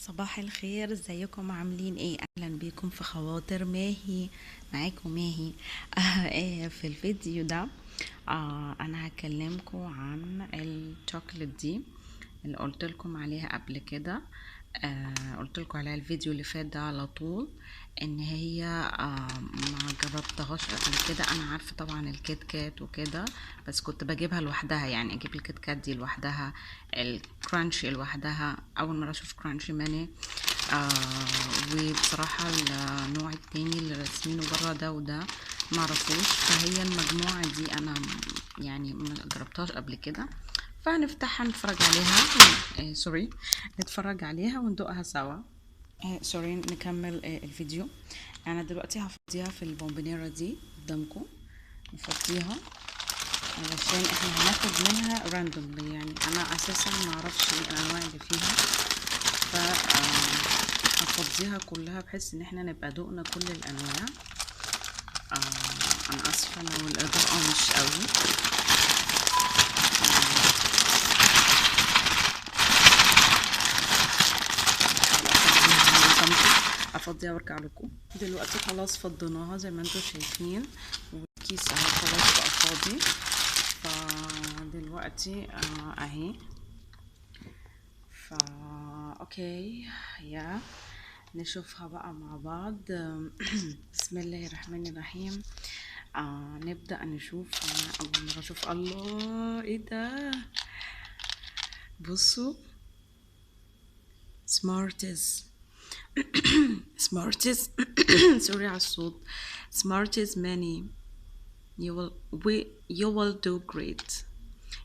صباح الخير، ازيكم؟ عاملين ايه؟ اهلا بيكم في خواطر ماهي. معاكم ماهي. في الفيديو ده انا هكلمكم عن الشوكليت دي اللي قلت لكم عليها قبل كده. قلت لكم عليها الفيديو اللي فات ده على طول، ان هي ما جربتهاش قبل كده. انا عارفه طبعا الكيت كات وكده، بس كنت بجيبها لوحدها، يعني اجيب الكيت كات دي لوحدها، الكرانشي لوحدها. اول مره اشوف كرانشي ماني. وبصراحه النوع التاني اللي راسمينه بره ده وده معرفوش، فهي المجموعه دي انا يعني ما جربتهاش قبل كده، فهنفتحها نتفرج عليها. سوري، نتفرج عليها وندوقها سوا. سوري، نكمل الفيديو. انا دلوقتي هفضيها في البومبونيرا دي قدامكم، نفضيها علشان احنا هناخد منها راندوملي، يعني انا اساسا ما اعرفش ايه الانواع اللي فيها، ف هفضيها كلها بحيث ان احنا نبقى دوقنا كل الانواع. انا اسفه لو الاضاءه مش قوي. افضيها وارجع لكم. دلوقتي خلاص فضيناها زي ما انتم شايفين، والكيس اهو خلاص بقى فاضي. فدلوقتي اهي. اوكي، يا نشوفها بقى مع بعض. بسم الله الرحمن الرحيم. نبدأ نشوف. أنا أول مرة أشوف. الله، إيه ده؟ بصوا، سمارتز. سمارتز. سوري على الصوت. سمارتز ماني. you will do great.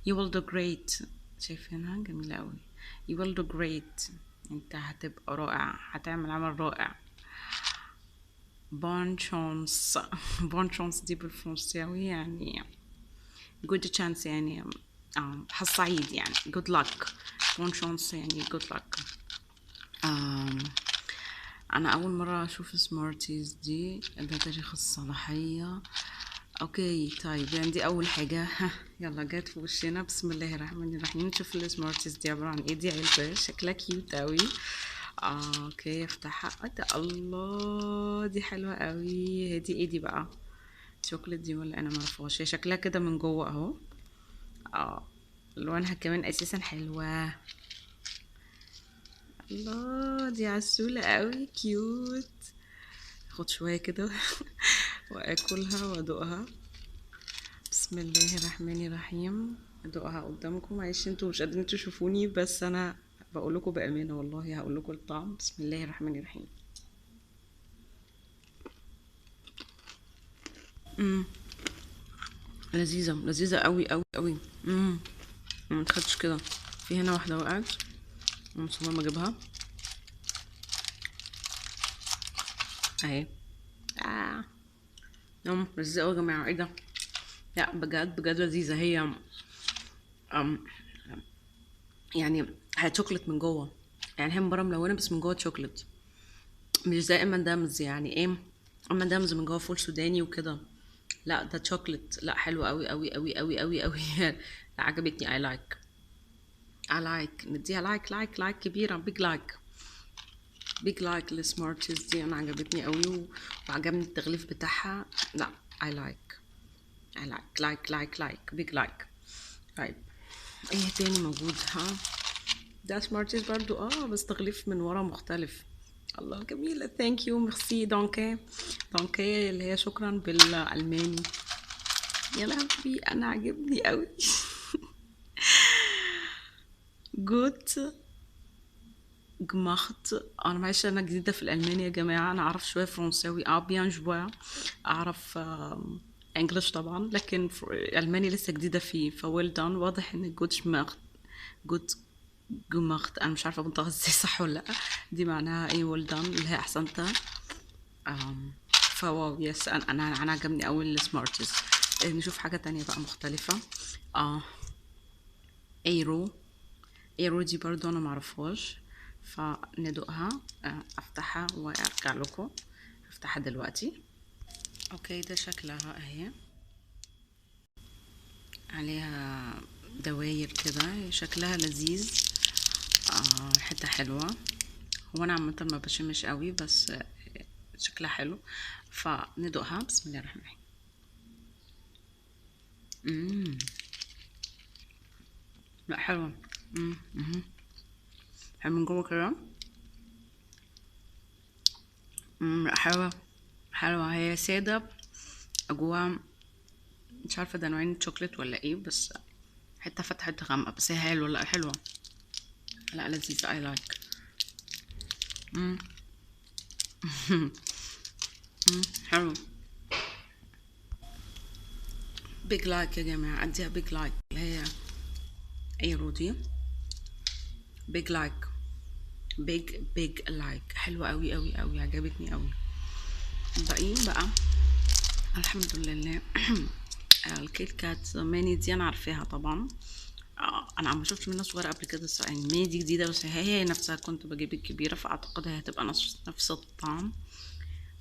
you will do great. شايفينها جميلة أوي. you will do great. انت هتبقى رائع، هتعمل عمل رائع. بون شانس. بون شانس دي بالفرنساوي يعني good chance، يعني حظ سعيد، يعني good luck. بون شانس يعني good luck. انا اول مره اشوف سمارتيز دي. ده تاريخ الصلاحيه. اوكي طيب، يعني دي اول حاجه. يلا جت في وشنا. بسم الله الرحمن الرحيم. نشوف السمارتيز دي عباره عن ايه. دي علبه شكلها كيوت قوي. اوكي، افتحها. ده الله، دي حلوه قوي. هي دي ايه دي بقى؟ شوكليت دي ولا انا معرفهاش؟ هي شكلها كده من جوه اهو. لونها كمان اساسا حلوه. الله، دي عسولة قوي، كيوت. اخد شوية كده واكلها وادوقها. بسم الله الرحمن الرحيم. ادوقها قدامكم. معلش انتوا مش قادرين تشوفوني، بس انا بقول لكم بامانه والله، هقول لكم الطعم. بسم الله الرحمن الرحيم. لذيذه لذيذه قوي قوي قوي. ما تخدش كده. في هنا واحده وقعت، مصممه اجيبها اهي. لذيذه قوي يا جماعه. ايه ده؟ لا بجد بجد لذيذه هي. أم يعني هي شوكليت من جوه، يعني هي من بره ملونه بس من جوه شوكليت، مش زي ام دامز. يعني ايه ام دامز من جوه فول سوداني وكده؟ لا ده شوكليت. لا حلو قوي قوي قوي قوي قوي قوي. لا عجبتني. اي لايك. اي لايك. نديها لايك لايك لايك كبيره. بيج لايك. بيج لايك للسمارتشز دي. انا عجبتني قوي وعجبني التغليف بتاعها. لا اي لايك. اي لايك لايك لايك لايك بيج لايك. طيب، ايه تاني موجود؟ ده سمارتيز برضو، بس تغليف من ورا مختلف. الله جميلة. ثانك يو، ميرسي، دونكي. دونكي اللي هي شكرا بالألماني. يا لهوي، أنا عجبني قوي. جوت جماخت. انا معلش انا جديده في الالماني يا جماعه، انا اعرف شويه فرنساوي، بيان جوا. اعرف انجلش طبعا، لكن الماني لسه جديده فيه. فويل دان. واضح ان جوت جماخت. جوت جماخت. انا مش عارفه بنطقها ازاي صح ولا لا. دي معناها ايه؟ ويل دان اللي هي احسنتها. فواو، يس. انا عجبني قوي السمارتس. نشوف حاجه تانية بقى مختلفه. اه ايرو. ايرو دي برضو انا معرفهاش، فندوقها. افتحها وارجع لكم. افتحها دلوقتي. اوكي، ده شكلها اهي. عليها دواير كده، شكلها لذيذ. حتة حلوة. هو انا عامه ما بشمش قوي، بس شكلها حلو، فندوقها. بسم الله الرحمن الرحيم. امم لا حلوه. امم حلو من جوه كده. لا حلوه، حلوه. هي ساده جواها، مش عارفه ده نوعين شوكليت ولا ايه، بس حته فتحه حته غامقه، بس هي حلوه. لا حلوه، لا لذيذه. اي لايك. حلو. بيج لايك يا جماعه، اديها بيج لايك. اللي هي ايرو دي بيج لايك. بيج لايك حلوه قوي قوي قوي، عجبتني قوي. الباقيين بقى الحمد لله. الكيت كات ماني دي انا عارفاها طبعا. انا ما شفتش منها صغيره قبل كده، يعني ماني دي جديده، بس هي نفسها كنت بجيب الكبيره، فاعتقد هي هتبقى نفس الطعم،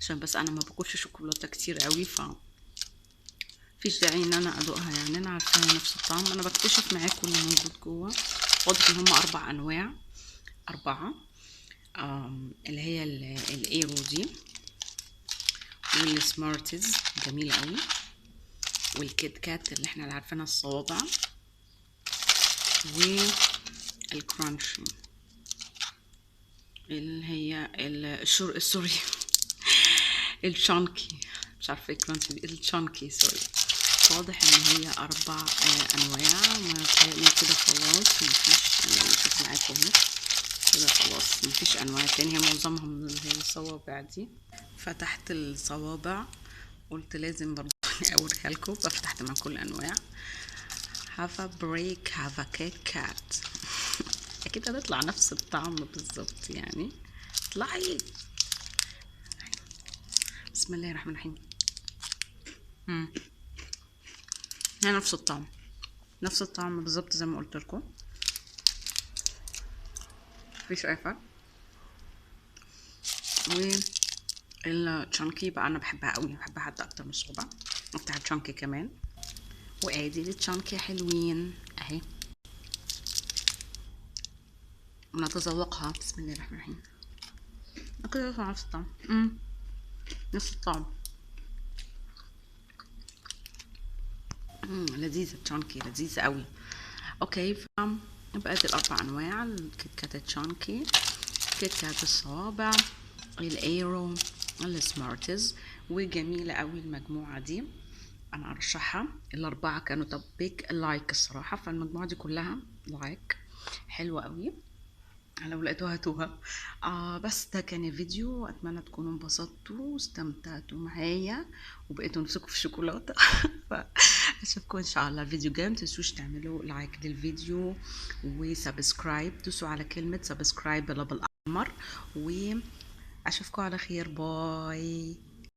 عشان بس انا ما باكلش شوكولاته كتير قوي، فيش داعي ان انا ادوقها. يعني انا عارفاها نفس الطعم. انا بكتشف معاكم اللي موجود جوه. واضح ان هم 4 انواع، 4. اللي هي الايرو دي، والسمارتز جميله قوي، والكيت كات اللي احنا عارفينها الصوابع، والكرانشي اللي هي سوري الشانكي. مش عارفه ايه كرانشي دي، الشانكي سوري. واضح ان هي 4 انواع. متهيألي كده خلاص مفيش، شوف معاكم اهو كده خلاص مفيش انواع تانية. هي معظمهم اللي هي الصوابع دي. فتحت الصوابع، قلت لازم برضه اوريها لكم، ففتحت مع كل انواع. have a break have a Kit Kat. اكيد هتطلع نفس الطعم بالظبط يعني. اطلعي. بسم الله الرحمن الرحيم. هي نفس الطعم، نفس الطعم بالظبط زي ما قلت لكم، مفيش اي فرق. والتشانكي بقى انا بحبها قوي، بحبها حتى اكتر من الصوبع بتاع التشانكي كمان. وادي التشانكي حلوين اهي، ونتذوقها. بسم الله الرحمن الرحيم. كده يطلع نفس الطعم. نفس الطعم. لذيذة التشانكي، لذيذة قوي. اوكي، بقى دي ال4 انواع: الكيت كات التشانكي، كيت كات الصوابع، الايرو، السمارتز. وجميلة قوي المجموعة دي، انا ارشحها. ال4 كانوا طب بيج لايك الصراحة، فالمجموعة دي كلها لايك، حلوة قوي. لو لقيتوها هاتوها. بس ده كان الفيديو، اتمنى تكونوا انبسطتوا واستمتعتوا معايا وبقيتوا نفسكم في الشوكولاته. اشوفكم ان شاء الله الفيديو الجاي. متنسوش تعملوا لايك للفيديو وسبسكرايب، دوسوا على كلمه سبسكرايب بالأحمر، واشوفكم على خير. باي.